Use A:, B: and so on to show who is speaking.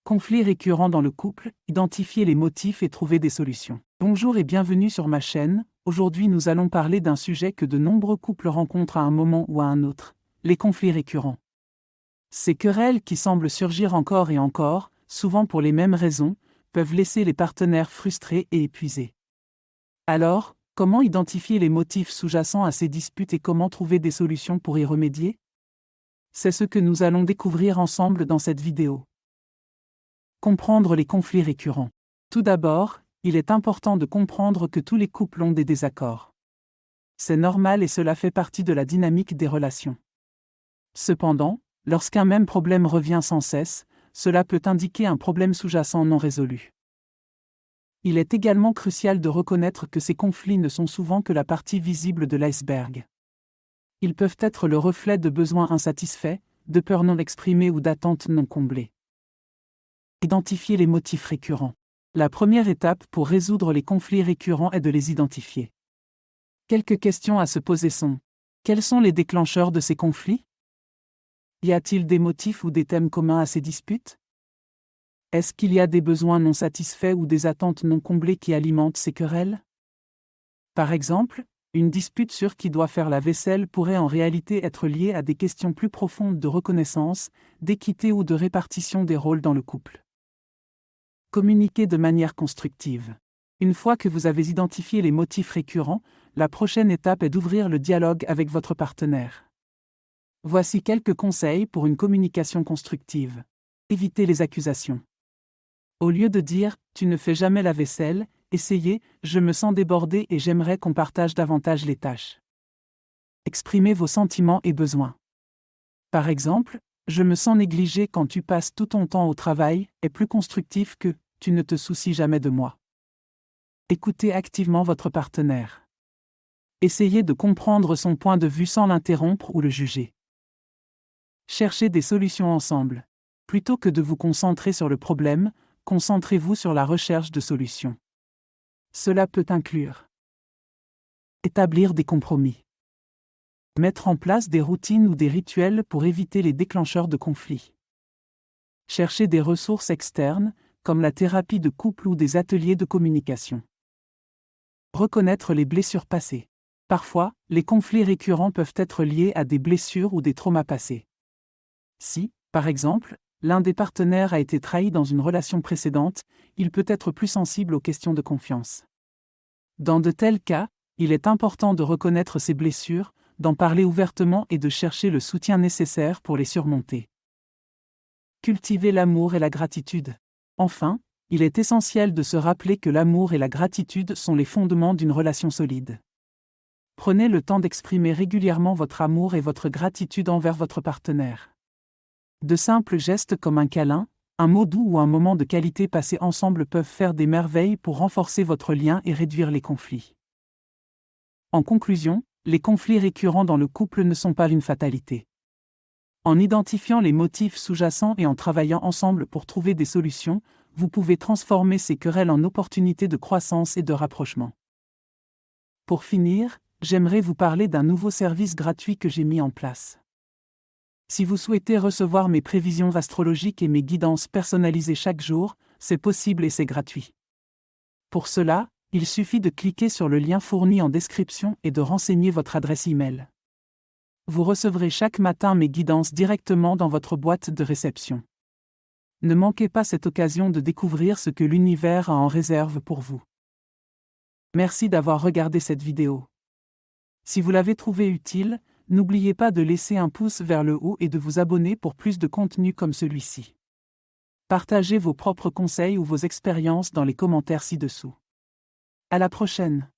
A: Conflits récurrents dans le couple, identifier les motifs et trouver des solutions. Bonjour et bienvenue sur ma chaîne. Aujourd'hui nous allons parler d'un sujet que de nombreux couples rencontrent à un moment ou à un autre, les conflits récurrents. Ces querelles qui semblent surgir encore et encore, souvent pour les mêmes raisons, peuvent laisser les partenaires frustrés et épuisés. Alors, comment identifier les motifs sous-jacents à ces disputes et comment trouver des solutions pour y remédier? C'est ce que nous allons découvrir ensemble dans cette vidéo. Comprendre les conflits récurrents. Tout d'abord, il est important de comprendre que tous les couples ont des désaccords. C'est normal et cela fait partie de la dynamique des relations. Cependant, lorsqu'un même problème revient sans cesse, cela peut indiquer un problème sous-jacent non résolu. Il est également crucial de reconnaître que ces conflits ne sont souvent que la partie visible de l'iceberg. Ils peuvent être le reflet de besoins insatisfaits, de peurs non exprimées ou d'attentes non comblées. Identifier les motifs récurrents. La première étape pour résoudre les conflits récurrents est de les identifier. Quelques questions à se poser sont: quels sont les déclencheurs de ces conflits? Y a-t-il des motifs ou des thèmes communs à ces disputes? Est-ce qu'il y a des besoins non satisfaits ou des attentes non comblées qui alimentent ces querelles? Par exemple, une dispute sur qui doit faire la vaisselle pourrait en réalité être liée à des questions plus profondes de reconnaissance, d'équité ou de répartition des rôles dans le couple. Communiquer de manière constructive. Une fois que vous avez identifié les motifs récurrents, la prochaine étape est d'ouvrir le dialogue avec votre partenaire. Voici quelques conseils pour une communication constructive. Évitez les accusations. Au lieu de dire « tu ne fais jamais la vaisselle », essayez « je me sens débordé et j'aimerais qu'on partage davantage les tâches ». Exprimez vos sentiments et besoins. Par exemple, « je me sens négligé quand tu passes tout ton temps au travail » est plus constructif que « tu ne te soucies jamais de moi ». Écoutez activement votre partenaire. Essayez de comprendre son point de vue sans l'interrompre ou le juger. Cherchez des solutions ensemble. Plutôt que de vous concentrer sur le problème, concentrez-vous sur la recherche de solutions. Cela peut inclure établir des compromis, mettre en place des routines ou des rituels pour éviter les déclencheurs de conflits, chercher des ressources externes, comme la thérapie de couple ou des ateliers de communication. Reconnaître les blessures passées. Parfois, les conflits récurrents peuvent être liés à des blessures ou des traumas passés. Si, par exemple, l'un des partenaires a été trahi dans une relation précédente, il peut être plus sensible aux questions de confiance. Dans de tels cas, il est important de reconnaître ces blessures, d'en parler ouvertement et de chercher le soutien nécessaire pour les surmonter. Cultiver l'amour et la gratitude. Enfin, il est essentiel de se rappeler que l'amour et la gratitude sont les fondements d'une relation solide. Prenez le temps d'exprimer régulièrement votre amour et votre gratitude envers votre partenaire. De simples gestes comme un câlin, un mot doux ou un moment de qualité passé ensemble peuvent faire des merveilles pour renforcer votre lien et réduire les conflits. En conclusion, les conflits récurrents dans le couple ne sont pas une fatalité. En identifiant les motifs sous-jacents et en travaillant ensemble pour trouver des solutions, vous pouvez transformer ces querelles en opportunités de croissance et de rapprochement. Pour finir, j'aimerais vous parler d'un nouveau service gratuit que j'ai mis en place. Si vous souhaitez recevoir mes prévisions astrologiques et mes guidances personnalisées chaque jour, c'est possible et c'est gratuit. Pour cela, il suffit de cliquer sur le lien fourni en description et de renseigner votre adresse e-mail. Vous recevrez chaque matin mes guidances directement dans votre boîte de réception. Ne manquez pas cette occasion de découvrir ce que l'univers a en réserve pour vous. Merci d'avoir regardé cette vidéo. Si vous l'avez trouvée utile, n'oubliez pas de laisser un pouce vers le haut et de vous abonner pour plus de contenu comme celui-ci. Partagez vos propres conseils ou vos expériences dans les commentaires ci-dessous. À la prochaine!